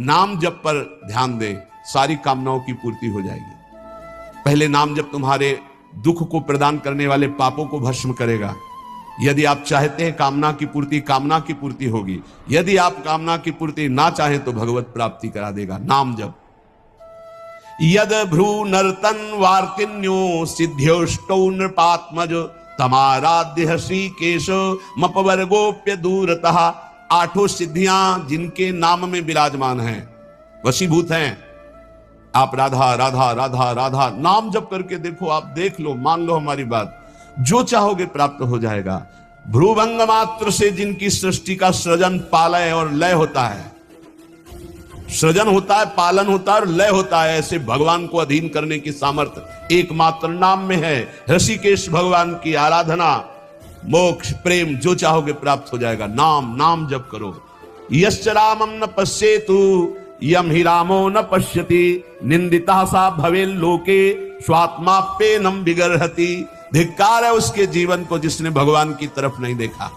नाम जप पर ध्यान दें, सारी कामनाओं की पूर्ति हो जाएगी। पहले नाम जप तुम्हारे दुख को प्रदान करने वाले पापों को भस्म करेगा। यदि आप चाहते हैं कामना की पूर्ति होगी। यदि आप कामना की पूर्ति ना चाहें तो भगवत प्राप्ति करा देगा नाम जप। यद भ्रू नर्तन वार्तिन्यो सिद्ध्योष्टौ नृपात्मज तमाराध्य श्रीकेश मपवर्गोप्य दूरतः। आठों सिद्धियां जिनके नाम में विराजमान हैं, वशीभूत हैं। आप राधा राधा राधा राधा नाम जप करके देखो, आप देख लो, मान लो हमारी बात, जो चाहोगे प्राप्त हो जाएगा। भ्रूभंग मात्र से जिनकी सृष्टि का सृजन, पालय और लय होता है, सृजन होता है, पालन होता है और लय होता है, ऐसे भगवान को अधीन करने की सामर्थ्य एकमात्र नाम में है। ऋषिकेश भगवान की आराधना, मोक्ष, प्रेम जो चाहोगे प्राप्त हो जाएगा। नाम जप करो। यश्च रामं न पश्येतु यम हि रामो न पश्यति निंदिता सा भवेल लोके स्वात्माप्येनं विगर्हति। धिक्कार है उसके जीवन को जिसने भगवान की तरफ नहीं देखा।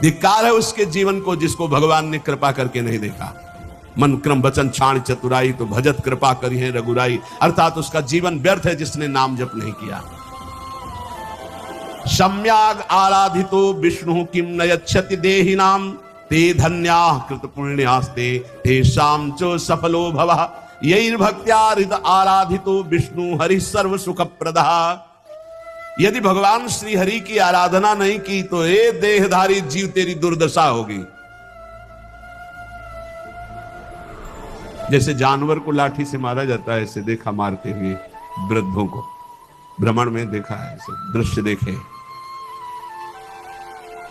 धिक्कार है उसके जीवन को जिसको भगवान ने कृपा करके नहीं देखा। मन क्रम वचन छाण चतुराई तो भजत कृपा करी है रघुराई। अर्थात उसका जीवन व्यर्थ है जिसने नाम जप नहीं किया। सम्याग आराधितो विष्णु किम न यच्छति देहिनाम ते धन्याः कृत पुण्यास्ते तेषां च सफलो भवः। यैर्भक्त्या हृद आराधितो विष्णु हरि सर्व सुख प्रदः। यदि भगवान श्री हरि की आराधना नहीं की तो ए देहधारी जीव तेरी दुर्दशा होगी। जैसे जानवर को लाठी से मारा जाता है, ऐसे देखा मारते हुए वृद्धों को, भ्रमण में देखा है, ऐसे दृश्य देखे।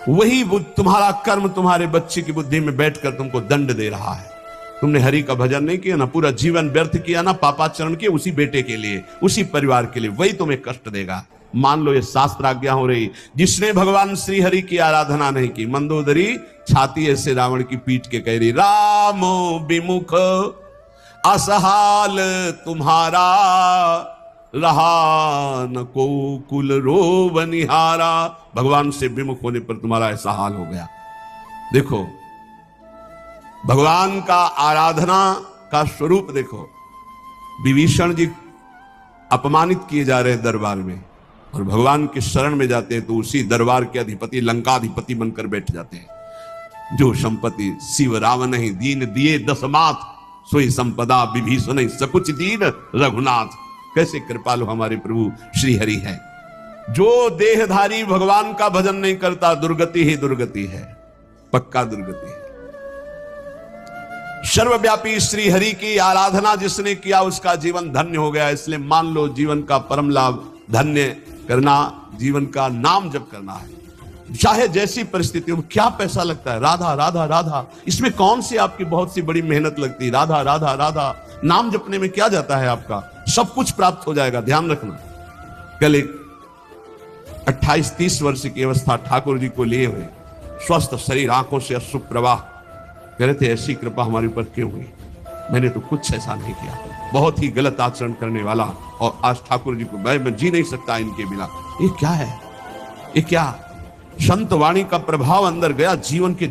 वही तुम्हारा कर्म तुम्हारे बच्चे की बुद्धि में बैठकर तुमको दंड दे रहा है। तुमने हरि का भजन नहीं किया ना, पूरा जीवन व्यर्थ किया ना, पापाचरण किए उसी बेटे के लिए, उसी परिवार के लिए, वही तुम्हें कष्ट देगा। मान लो ये शास्त्र आज्ञा हो रही। जिसने भगवान श्री हरि की आराधना नहीं की, मंदोदरी छाती ऐसे रावण की पीठ के कह रही, रामो विमुख असहाल तुम्हारा रहा न को कुल रोव निहारा। भगवान से विमुख होने पर तुम्हारा ऐसा हाल हो गया। देखो भगवान का आराधना का स्वरूप देखो। विभीषण जी अपमानित किए जा रहे हैं दरबार में, और भगवान के शरण में जाते हैं तो उसी दरबार के अधिपति, लंकाधिपति बनकर बैठ जाते हैं। जो संपत्ति शिव रावण ही दीन दिए दसमात सोई संपदा विभीषण सकुच दीन रघुनाथ। कैसे कृपालु हमारे प्रभु श्री हरि है। जो देहधारी भगवान का भजन नहीं करता, दुर्गति ही दुर्गति है, पक्का दुर्गति है। सर्वव्यापी श्री हरि की आराधना जिसने किया उसका जीवन धन्य हो गया। इसलिए मान लो जीवन का परम लाभ धन्य करना, जीवन का नाम जप करना है। चाहे जैसी परिस्थिति में, क्या पैसा लगता है, राधा राधा राधा, इसमें कौन सी आपकी बहुत सी बड़ी मेहनत लगती है। राधा राधा राधा नाम जपने में क्या जाता है आपका, सब कुछ प्राप्त हो जाएगा। ध्यान रखना। कल एक 28-30 वर्ष की अवस्था ठाकुर जी को लिए हुए, स्वस्थ शरीर, आंखों से अश्रु प्रवाह, कह रहे थे ऐसी कृपा हमारे ऊपर क्यों हुई, मैंने तो कुछ ऐसा नहीं किया, बहुत ही गलत आचरण करने वाला, और आज ठाकुर जी को मैं जी नहीं सकता इनके बिना। ये क्या है, ये क्या संत वाणी का प्रभाव अंदर गया, जीवन के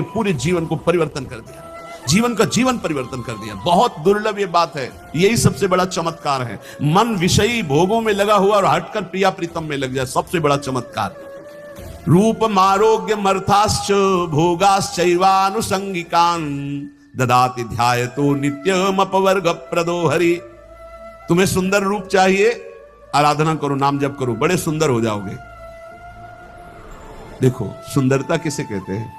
पूरे जीवन को परिवर्तन कर दिया, जीवन का जीवन परिवर्तन कर दिया। बहुत दुर्लभ ये बात है, यही सबसे बड़ा चमत्कार है। मन विषयी भोगों में लगा हुआ और हटकर प्रिया प्रीतम में लग जाए, सबसे बड़ा चमत्कार। रूप मारोग्य मर्थाश्च भोगाश्चैवानुसंगिकान् ददाति ध्यायतो नित्यम अपवर्ग प्रदो हरि। तुम्हें सुंदर रूप चाहिए, आराधना करो, नाम जप करो, बड़े सुंदर हो जाओगे। देखो सुंदरता किसे कहते हैं,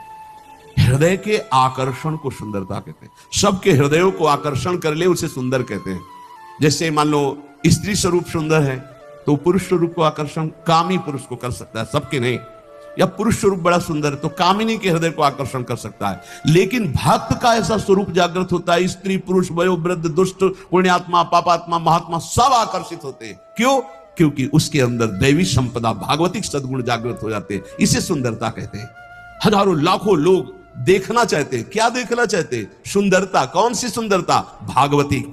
हृदय के आकर्षण को सुंदरता कहते हैं। सबके हृदयों को आकर्षण कर ले उसे सुंदर कहते हैं। जैसे मान लो स्त्री स्वरूप सुंदर है तो पुरुष स्वरूप को आकर्षण कामी पुरुष को कर सकता है, सबके नहीं। या पुरुष स्वरूप बड़ा सुंदर है तो कामिनी के हृदय को आकर्षण कर सकता है। लेकिन भक्त का ऐसा स्वरूप जागृत होता है, स्त्री पुरुष वयो वृद्ध दुष्ट पुण्यात्मा पापात्मा महात्मा सब आकर्षित होते हैं। क्यों? क्योंकि उसके अंदर दैवी संपदा भागवतिक सद्गुण जागृत हो जाते हैं। इसे सुंदरता कहते हैं। हजारों लाखों लोग देखना चाहते हैं। क्या देखना चाहते हैं? सुंदरता। कौन सी सुंदरता? भागवती।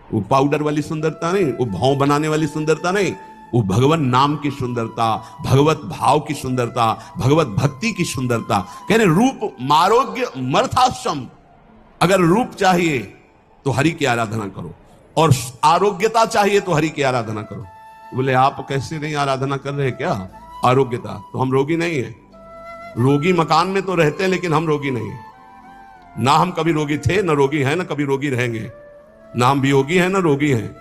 वो पाउडर वाली सुंदरता नहीं, वो भाव बनाने वाली सुंदरता नहीं, वो भगवान नाम की सुंदरता, भगवत भाव की सुंदरता, भगवत भक्ति की सुंदरता। कह रहे रूप मारोग्य मर्थाश्रम, अगर रूप चाहिए तो हरि की आराधना करो और आरोग्यता चाहिए तो हरि की आराधना करो। बोले आप कैसे नहीं आराधना कर रहे क्या? आरोग्यता तो हम रोगी नहीं है, रोगी मकान में तो रहते हैं लेकिन हम रोगी नहीं है ना। हम कभी रोगी थे ना रोगी हैं ना कभी रोगी रहेंगे, ना हम वियोगी हैं ना रोगी हैं।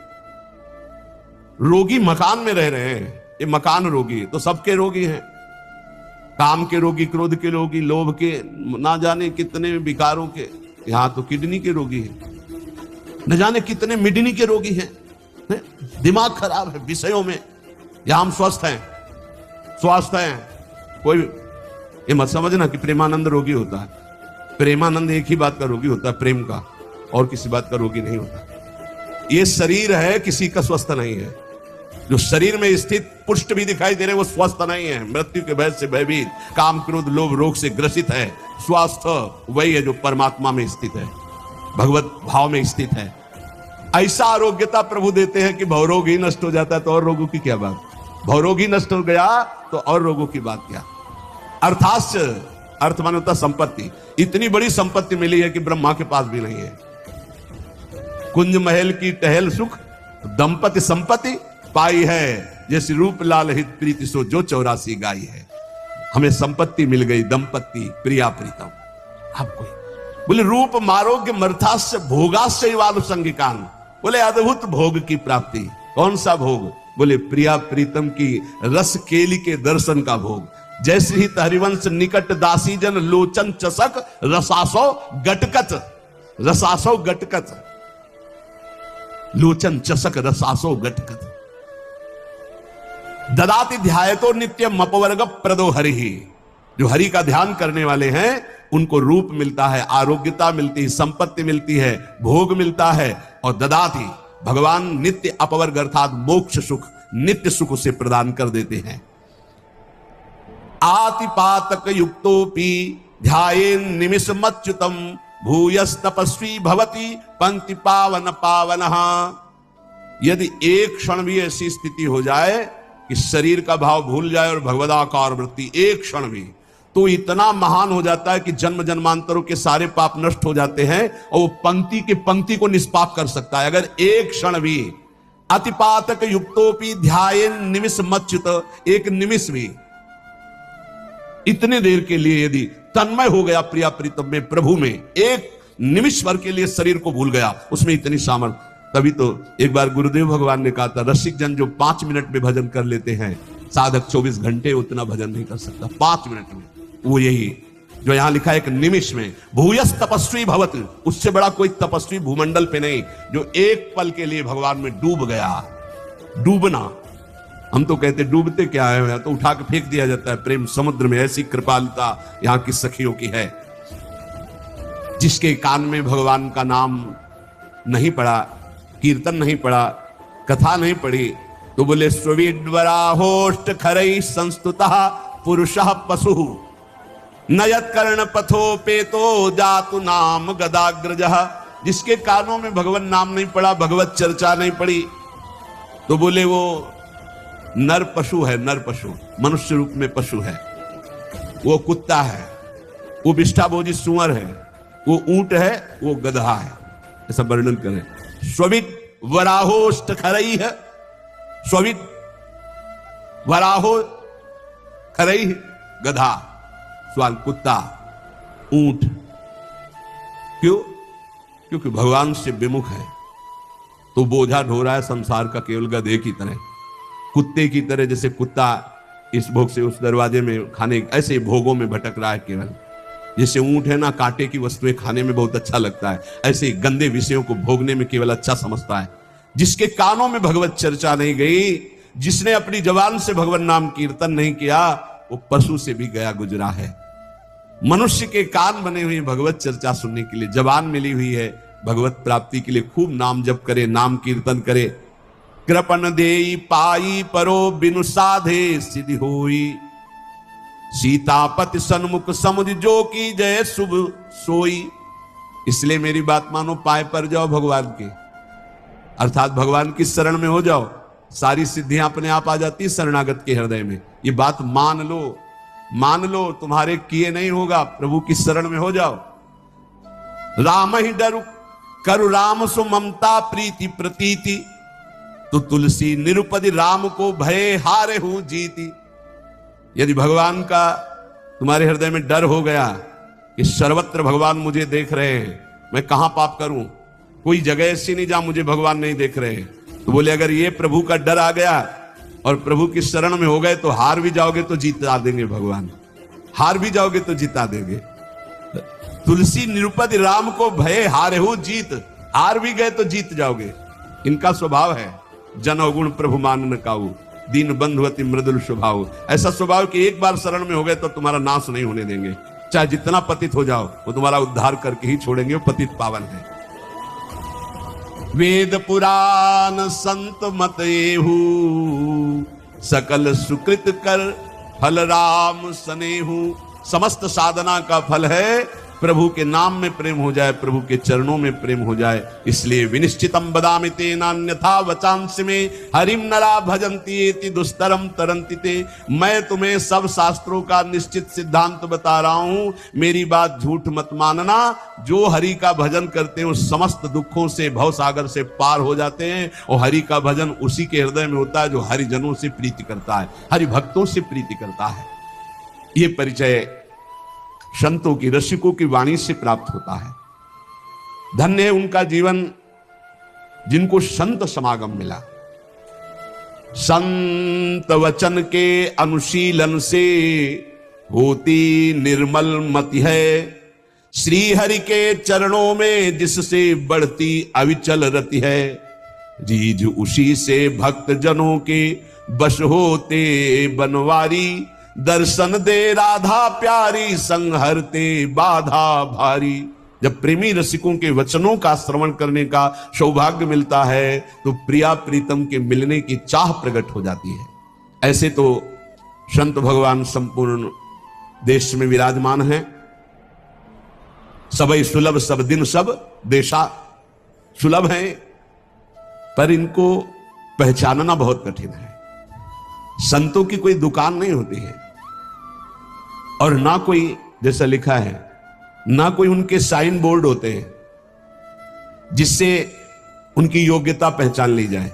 रोगी मकान में रह रहे हैं, ये मकान रोगी, तो सबके रोगी हैं। काम के रोगी, क्रोध के रोगी, लोभ के, ना जाने कितने विकारों के। यहां तो किडनी के रोगी हैं, न जाने कितने मिडनी के रोगी हैं। दिमाग खराब है विषयों में। यहां हम स्वस्थ हैं, स्वस्थ हैं। कोई ये मत समझना कि प्रेमानंद रोगी होता है। प्रेमानंद एक ही बात का रोगी होता है, प्रेम का, और किसी बात का रोगी नहीं होता। ये शरीर है, किसी का स्वस्थ नहीं है। जो शरीर में स्थित पुष्ट भी दिखाई दे रहे वो स्वस्थ नहीं है, मृत्यु के भय से भयभीत, काम क्रोध लोभ रोग से ग्रसित है। स्वस्थ वही है जो परमात्मा में स्थित है, भगवत भाव में स्थित है। ऐसा आरोग्यता प्रभु देते हैं कि भवरोग ही नष्ट हो जाता है तो और रोगों की क्या बात। भवरोग ही नष्ट हो गया तो और रोगों की बात क्या। अर्थात अर्थ माने होता संपत्ति। इतनी बड़ी संपत्ति मिली है कि ब्रह्मा के पास भी नहीं है। कुंज महल की टहल सुख, दंपति संपत्ति पाई है, जैसे रूप लाल हित प्रीति सो जो 84 गाई है। हमें संपत्ति मिल गई, दंपत्ति प्रिया प्रीतम। आपको बोले रूप मारोग्य मर्थास्य भोगास्य वालुसंगिकान, बोले अद्भुत भोग की प्राप्ति। कौन सा भोग? बोले प्रिया प्रीतम की रस केली के दर्शन का भोग। जैसे ही हरिवंश निकट दासी जन लोचन चसक रसासो गटकत, रसासो गटकत, लोचन चसक रसासो गटकत। ददाति ध्यायतो नित्यम अपवर्ग प्रदो हरि। जो हरि का ध्यान करने वाले हैं उनको रूप मिलता है, आरोग्यता मिलती है, संपत्ति मिलती है, भोग मिलता है। और ददाति भगवान नित्य अपवर्ग अर्थात मोक्ष सुख, नित्य सुख उसे प्रदान कर देते हैं। आतिपातक युक्तोपि ध्यायेन निमिषमच्युतम भूयस तपस्वी भवति पंक्ति पावन पावनः। यदि एक क्षण भी ऐसी स्थिति हो जाए कि शरीर का भाव भूल जाए और भगवदाकार वृत्ति एक क्षण भी, तो इतना महान हो जाता है कि जन्म जन्मांतरों के सारे पाप नष्ट हो जाते हैं और वो पंक्ति के पंक्ति को निष्पाप कर सकता है। अगर एक क्षण भी अतिपातक युक्तोपि ध्यायेन निमिषमच्युत, एक निमिष भी, इतने देर के लिए यदि तन्मय हो गया प्रिया प्रीतम में, प्रभु में, एक निमिष भर के लिए शरीर को भूल गया, उसमें इतनी सामर्थ्य। तभी तो एक बार गुरुदेव भगवान ने कहा था, रसिक जन जो 5 मिनट में भजन कर लेते हैं, साधक 24 घंटे उतना भजन नहीं कर सकता 5 मिनट में। वो यही जो यहां लिखा है, एक निमिष में। भूयस तपस्वी भवत, उससे बड़ा कोई तपस्वी भूमंडल पे नहीं जो एक पल के लिए भगवान में डूब गया। डूबना, हम तो कहते डूबते क्या है, तो उठा के फेंक दिया जाता है प्रेम समुद्र में। ऐसी कृपालुता यहां की सखियों की है। जिसके कान में भगवान का नाम नहीं पड़ा, कीर्तन नहीं पड़ा, कथा नहीं पड़ी, तो बोले स्वीडवराहोष्ट खरई संस्तुतः पुरुषः पशु नयत कर्ण पथोपेतो जातु नाम गदाग्रजः। जिसके कानों में भगवान नाम नहीं पड़ा, भगवत चर्चा नहीं पड़ी, तो बोले वो नर पशु है। नर पशु मनुष्य रूप में पशु है, वो कुत्ता है, वो विष्ठाभोजी सुअर है, वो ऊंट है, वो गधा है। ऐसा वर्णन करें। स्वित वराहोष्ट खरई है, स्वित वराहो खरई गधा, स्वाल कुत्ता, ऊंट। क्यों? क्योंकि भगवान से विमुख है, तो बोझा ढो रहा है संसार का केवल गधे की तरह, कुत्ते की तरह। जैसे कुत्ता इस भोग से उस दरवाजे में खाने, ऐसे भोगों में भटक रहा है केवल। जैसे ऊंट है ना, कांटे की वस्तुएं खाने में बहुत अच्छा लगता है, ऐसे गंदे विषयों को भोगने में केवल अच्छा समझता है। जिसके कानों में भगवत चर्चा नहीं गई, जिसने अपनी जबान से भगवान नाम कीर्तन नहीं किया, वो पशु से भी गया गुजरा है। मनुष्य के कान बने हुए भगवत चर्चा सुनने के लिए, जबान मिली हुई है भगवत प्राप्ति के लिए। खूब नाम जप करे, नाम कीर्तन करे। कृपन देई पाई परो बिनु साधे सिद्धि होई, सीतापति सन्मुख समुझ जो की जय शुभ सोई। इसलिए मेरी बात मानो, पाए पर जाओ भगवान के, अर्थात भगवान की शरण में हो जाओ। सारी सिद्धियां अपने आप आ जाती शरणागत के हृदय में। ये बात मान लो, तुम्हारे किए नहीं होगा, प्रभु की शरण में हो जाओ। राम ही डरु करु राम सु ममता प्रीति प्रतीति, तो तुलसी निरुपति राम को भय हारे हूं जीती। यदि भगवान का तुम्हारे हृदय में डर हो गया कि सर्वत्र भगवान मुझे देख रहे हैं, मैं कहां पाप करूं, कोई जगह ऐसी नहीं जहां मुझे भगवान नहीं देख रहे, तो बोले अगर ये प्रभु का डर आ गया और प्रभु की शरण में हो गए तो हार भी जाओगे तो जीता देंगे भगवान, हार भी जाओगे तो जीता देंगे। तुलसी निरुपति राम को भय हारे हो जीत, हार भी गए तो जीत जाओगे। इनका स्वभाव है जन अवगुण प्रभु मान न काऊ, दीन बंधुवती मृदुल स्वभाव। ऐसा स्वभाव कि एक बार शरण में हो गए तो तुम्हारा नाश नहीं होने देंगे, चाहे जितना पतित हो जाओ वो तुम्हारा उद्धार करके ही छोड़ेंगे, वो पतित पावन है। वेद पुराण संत मत एहू, सकल सुकृत कर फल राम सनेहू। समस्त साधना का फल है प्रभु के नाम में प्रेम हो जाए, प्रभु के चरणों में प्रेम हो जाए। इसलिए विनिश्चितम बदामि ते नान्यथा वचांसि में, हरिम नरा भजन्ति एति दुस्तरम तरन्ति ते। मैं तुम्हें सब शास्त्रों का निश्चित सिद्धांत बता रहा हूं, मेरी बात झूठ मत मानना। जो हरि का भजन करते हैं उस समस्त दुखों से, भव सागर से पार हो जाते हैं। और हरि का भजन उसी के हृदय में होता है जो हरिजनों से प्रीति करता है, हरि भक्तों से प्रीति करता है। ये परिचय संतों की, रसिकों की वाणी से प्राप्त होता है। धन्य है उनका जीवन जिनको संत समागम मिला। संत वचन के अनुशीलन से होती निर्मल मति है, श्री हरि के चरणों में जिससे बढ़ती अविचल रति है। रीझ उसी से भक्त जनों के बश होते बनवारी, दर्शन दे राधा प्यारी संहरते बाधा भारी। जब प्रेमी रसिकों के वचनों का श्रवण करने का सौभाग्य मिलता है तो प्रिया प्रीतम के मिलने की चाह प्रकट हो जाती है। ऐसे तो संत भगवान संपूर्ण देश में विराजमान हैं। सबई सुलभ सब दिन सब देशा, सुलभ हैं पर इनको पहचानना बहुत कठिन है। संतों की कोई दुकान नहीं होती है और ना कोई, जैसा लिखा है, ना कोई उनके साइन बोर्ड होते हैं जिससे उनकी योग्यता पहचान ली जाए।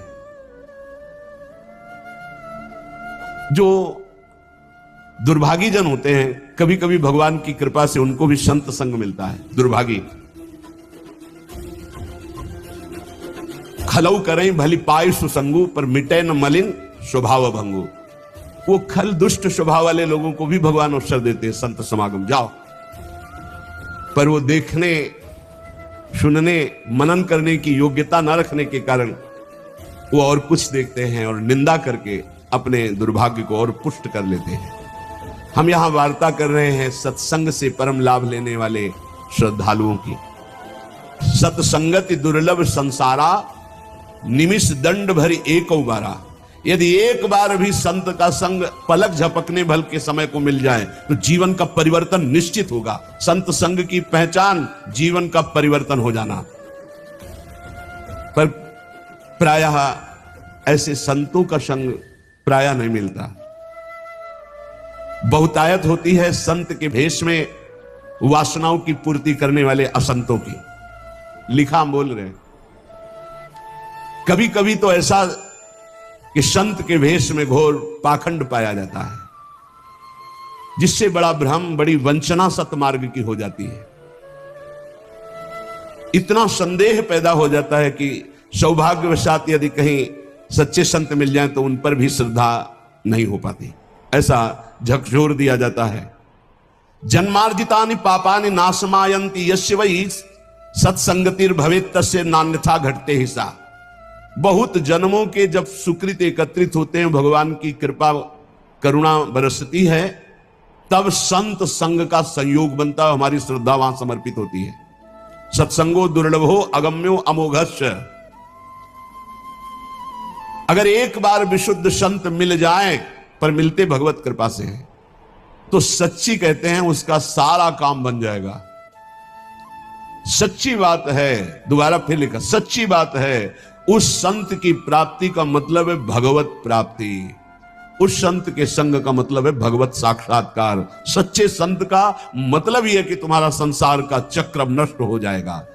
जो दुर्भागी जन होते हैं, कभी कभी भगवान की कृपा से उनको भी संत संग मिलता है। दुर्भागी खलऊ करें भली पाय सुसंगु, पर मिटे न मलिन स्वभाव भंगु। वो खल दुष्ट स्वभाव वाले लोगों को भी भगवान अवसर देते हैं, संत समागम जाओ, पर वो देखने, सुनने, मनन करने की योग्यता न रखने के कारण वो और कुछ देखते हैं और निंदा करके अपने दुर्भाग्य को और पुष्ट कर लेते हैं। हम यहां वार्ता कर रहे हैं सत्संग से परम लाभ लेने वाले श्रद्धालुओं की। सत्संगति दुर्लभ संसारा, निमिष दंड भरी एक बारा। यदि एक बार भी संत का संग पलक झपकने भल के समय को मिल जाए तो जीवन का परिवर्तन निश्चित होगा। संत संग की पहचान जीवन का परिवर्तन हो जाना। पर प्रायः ऐसे संतों का संग प्रायः नहीं मिलता। बहुतायत होती है संत के भेष में वासनाओं की पूर्ति करने वाले असंतों की। लिखा हम बोल रहे हैं। कभी कभी तो ऐसा कि संत के भेष में घोर पाखंड पाया जाता है, जिससे बड़ा भ्रम, बड़ी वंचना सतमार्ग की हो जाती है। इतना संदेह पैदा हो जाता है कि सौभाग्यवशात यदि कहीं सच्चे संत मिल जाएं तो उन पर भी श्रद्धा नहीं हो पाती। ऐसा झकझोर दिया जाता है। जन्मार्जितानि पापानि नाशमायन्ति यस्य वै सत्संगतिर्भवेत् तस्य नान्यथा घटते हिसा। बहुत जन्मों के जब सुकृत एकत्रित होते हैं, भगवान की कृपा करुणा बरसती है, तब संत संग का संयोग बनता है। हमारी श्रद्धा वहां समर्पित होती है। सत्संगो दुर्लभो अगम्यो अमोघस्य। अगर एक बार विशुद्ध संत मिल जाए, पर मिलते भगवत कृपा से हैं, तो सच्ची कहते हैं उसका सारा काम बन जाएगा। सच्ची बात है, दोबारा फिर लिखा, सच्ची बात है, उस संत की प्राप्ति का मतलब है भगवत प्राप्ति। उस संत के संग का मतलब है भगवत साक्षात्कार। सच्चे संत का मतलब यह है कि तुम्हारा संसार का चक्र नष्ट हो जाएगा।